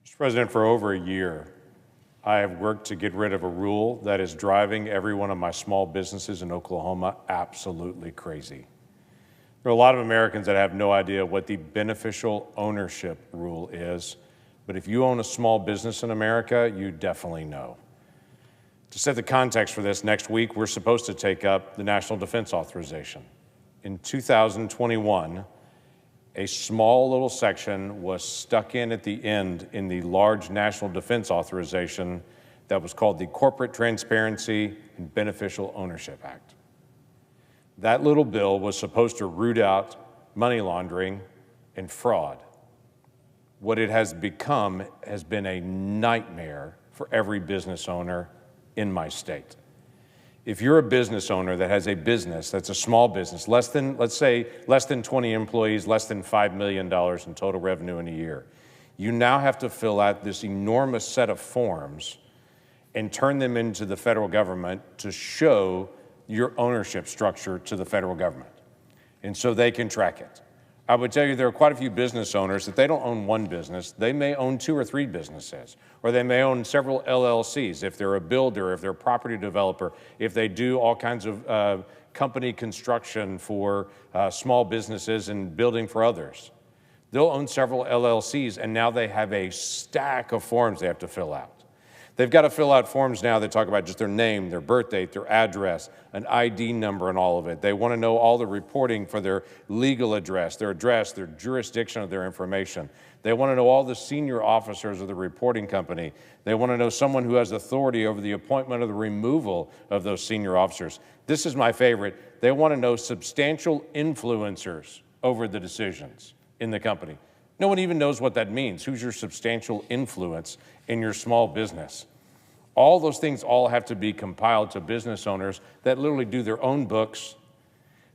Mr. President, for over a year, I have worked to get rid of a rule that is driving every one of my small businesses in Oklahoma absolutely crazy. There are a lot of Americans that have no idea what the beneficial ownership rule is, but if you own a small business in America, you definitely know. To set the context for this, next week we're supposed to take up the National Defense Authorization. In 2021, a small little section was stuck in at the end in the large National Defense Authorization that was called the Corporate Transparency and Beneficial Ownership Act. That little bill was supposed to root out money laundering and fraud. What it has become has been a nightmare for every business owner in my state. If you're a business owner that has a business that's a small business, let's say less than 20 employees, less than $5 million in total revenue in a year, you now have to fill out this enormous set of forms and turn them into the federal government to show your ownership structure to the federal government, and so they can track it. I would tell you there are quite a few business owners that they don't own one business, they may own 2 or 3 businesses, or they may own several LLCs if they're a builder, if they're a property developer, if they do all kinds of company construction for small businesses and building for others. They'll own several LLCs, and now they have a stack of forms they have to fill out. They've got to fill out forms now that talk about just their name, their birth date, their address, an ID number, and all of it. They want to know all the reporting for their legal address, their jurisdiction of their information. They want to know all the senior officers of the reporting company. They want to know someone who has authority over the appointment or the removal of those senior officers. This is my favorite. They want to know substantial influencers over the decisions in the company. No one even knows what that means. Who's your substantial influence in your small business? All those things all have to be compiled to business owners that literally do their own books,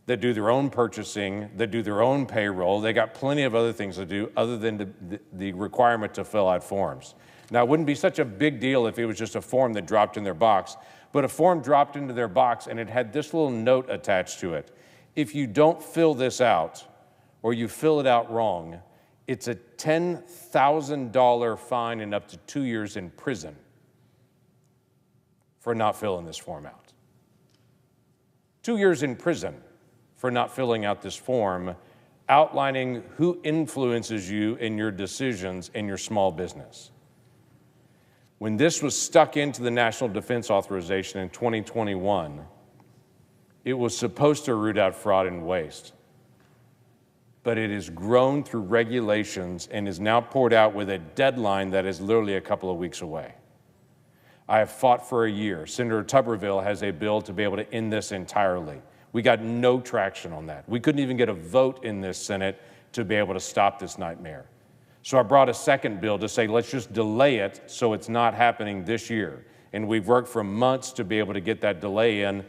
that do their own purchasing, that do their own payroll. They got plenty of other things to do other than the requirement to fill out forms. Now, it wouldn't be such a big deal if it was just a form that dropped in their box, but a form dropped into their box and it had this little note attached to it. If you don't fill this out or you fill it out wrong, it's a $10,000 fine and up to 2 years in prison for not filling this form out. 2 years in prison for not filling out this form outlining who influences you in your decisions in your small business. When this was stuck into the National Defense Authorization in 2021, it was supposed to root out fraud and waste. But it has grown through regulations and is now poured out with a deadline that is literally a couple of weeks away. I have fought for a year. Senator Tuberville has a bill to be able to end this entirely. We got no traction on that. We couldn't even get a vote in this Senate to be able to stop this nightmare. So I brought a second bill to say, let's just delay it so it's not happening this year. And we've worked for months to be able to get that delay in,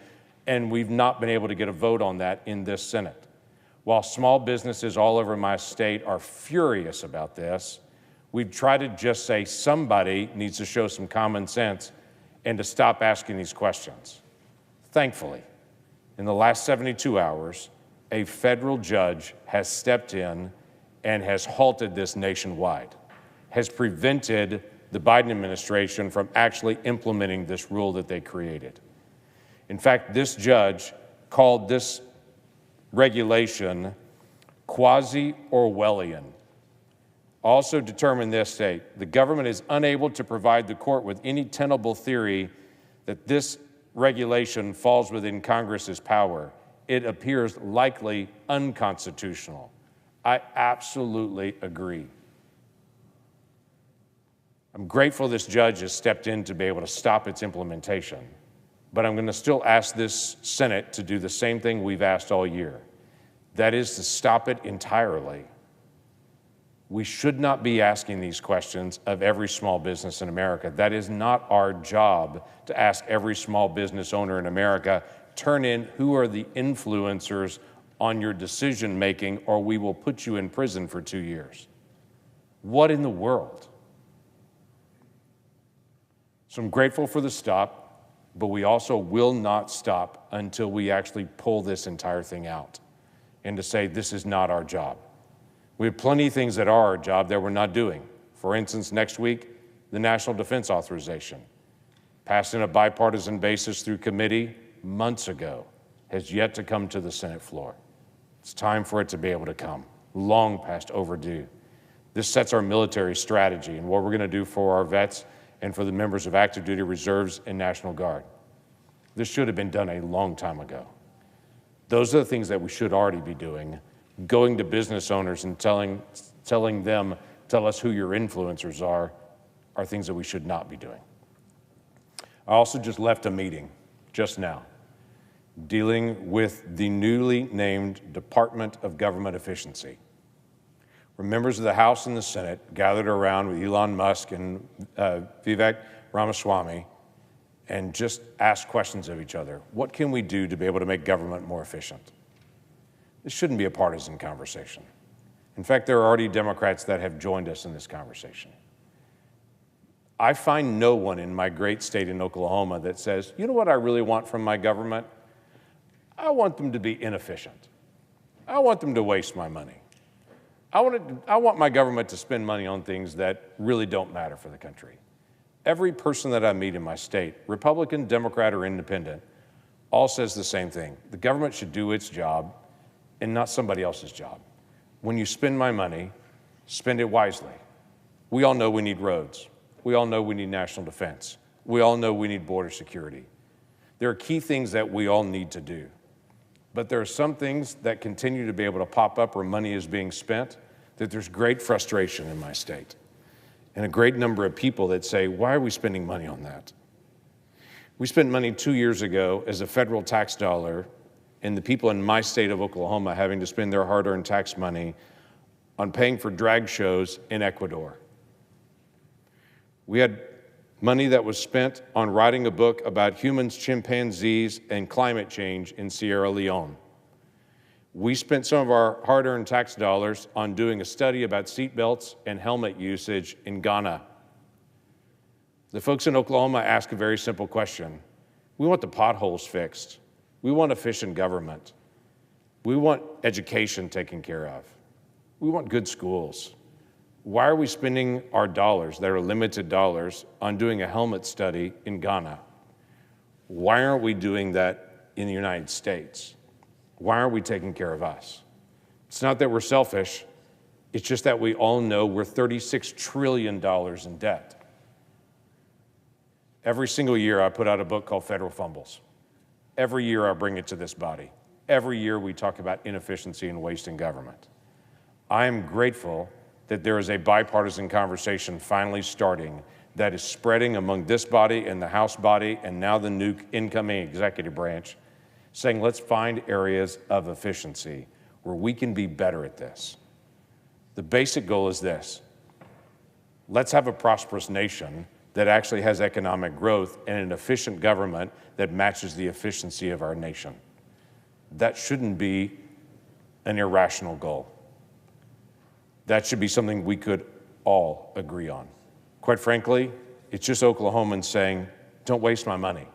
and we've not been able to get a vote on that in this Senate. While small businesses all over my state are furious about this, we've tried to just say somebody needs to show some common sense and to stop asking these questions. Thankfully, in the last 72 hours, a federal judge has stepped in and has halted this nationwide, has prevented the Biden administration from actually implementing this rule that they created. In fact, this judge called this regulation quasi-Orwellian. Also determined this state, the government is unable to provide the court with any tenable theory that this regulation falls within Congress's power. It appears likely unconstitutional. I absolutely agree. I'm grateful this judge has stepped in to be able to stop its implementation. But I'm going to still ask this Senate to do the same thing we've asked all year. That is to stop it entirely. We should not be asking these questions of every small business in America. That is not our job to ask every small business owner in America, turn in who are the influencers on your decision making or we will put you in prison for 2 years. What in the world? So I'm grateful for the stop. But we also will not stop until we actually pull this entire thing out and to say this is not our job. We have plenty of things that are our job that we're not doing. For instance, next week, the National Defense Authorization, passed in a bipartisan basis through committee months ago, has yet to come to the Senate floor. It's time for it to be able to come, long past overdue. This sets our military strategy and what we're going to do for our vets and for the members of active duty reserves and National Guard. This should have been done a long time ago. Those are the things that we should already be doing. Going to business owners and telling them, tell us who your influencers are things that we should not be doing. I also just left a meeting just now dealing with the newly named Department of Government Efficiency, where members of the House and the Senate gathered around with Elon Musk and Vivek Ramaswamy and just asked questions of each other. What can we do to be able to make government more efficient? This shouldn't be a partisan conversation. In fact, there are already Democrats that have joined us in this conversation. I find no one in my great state in Oklahoma that says, you know what I really want from my government? I want them to be inefficient. I want them to waste my money. I want my government to spend money on things that really don't matter for the country. Every person that I meet in my state, Republican, Democrat, or Independent, all says the same thing. The government should do its job and not somebody else's job. When you spend my money, spend it wisely. We all know we need roads. We all know we need national defense. We all know we need border security. There are key things that we all need to do. But there are some things that continue to be able to pop up where money is being spent that there's great frustration in my state. And a great number of people that say, why are we spending money on that? We spent money 2 years ago as a federal tax dollar, and the people in my state of Oklahoma having to spend their hard-earned tax money on paying for drag shows in Ecuador. We had money that was spent on writing a book about humans, chimpanzees, and climate change in Sierra Leone. We spent some of our hard-earned tax dollars on doing a study about seatbelts and helmet usage in Ghana. The folks in Oklahoma ask a very simple question. We want the potholes fixed. We want efficient government. We want education taken care of. We want good schools. Why are we spending our dollars, that are limited dollars, on doing a helmet study in Ghana? Why aren't we doing that in the United States? Why aren't we taking care of us? It's not that we're selfish. It's just that we all know we're $36 trillion in debt. Every single year I put out a book called Federal Fumbles. Every year I bring it to this body. Every year we talk about inefficiency and waste in government. I am grateful that there is a bipartisan conversation finally starting that is spreading among this body and the House body and now the new incoming executive branch, saying let's find areas of efficiency where we can be better at this. The basic goal is this. Let's have a prosperous nation that actually has economic growth and an efficient government that matches the efficiency of our nation. That shouldn't be an irrational goal. That should be something we could all agree on. Quite frankly, it's just Oklahomans saying, don't waste my money.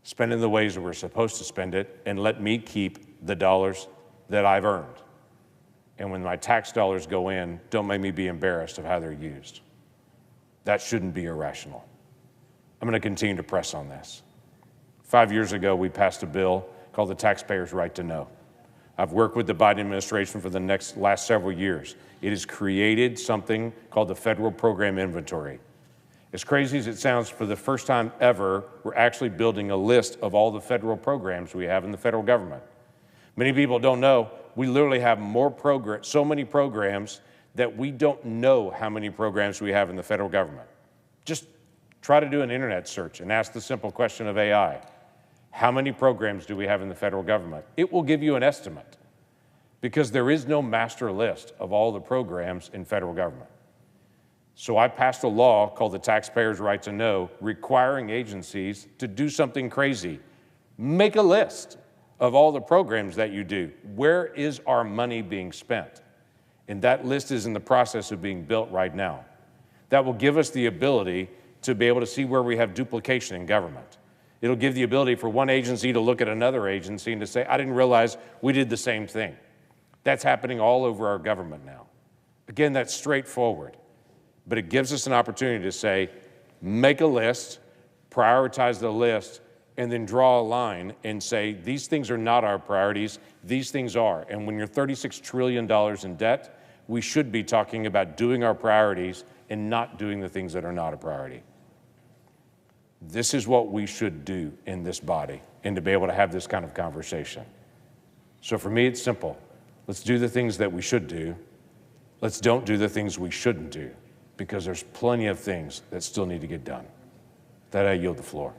Spend it in the ways that we're supposed to spend it, and let me keep the dollars that I've earned. And when my tax dollars go in, don't make me be embarrassed of how they're used. That shouldn't be irrational. I'm going to continue to press on this. 5 years ago, we passed a bill called the Taxpayer's Right to Know. I've worked with the Biden administration for the last several years. It has created something called the Federal Program Inventory. As crazy as it sounds, for the first time ever, we're actually building a list of all the federal programs we have in the federal government. Many people don't know, we literally have so many programs that we don't know how many programs we have in the federal government. Just try to do an internet search and ask the simple question of AI. How many programs do we have in the federal government? It will give you an estimate because there is no master list of all the programs in federal government. So I passed a law called the Taxpayer's Right to Know, requiring agencies to do something crazy. Make a list of all the programs that you do. Where is our money being spent? And that list is in the process of being built right now. That will give us the ability to be able to see where we have duplication in government. It'll give the ability for one agency to look at another agency and to say, I didn't realize we did the same thing. That's happening all over our government now. Again, that's straightforward. but it gives us an opportunity to say, make a list, prioritize the list, and then draw a line and say, these things are not our priorities, these things are. And when you're $36 trillion in debt, we should be talking about doing our priorities and not doing the things that are not a priority. This is what we should do in this body, and to be able to have this kind of conversation. So for me, it's simple. Let's do the things that we should do. Let's don't do the things we shouldn't do, because there's plenty of things that still need to get done. That I yield the floor.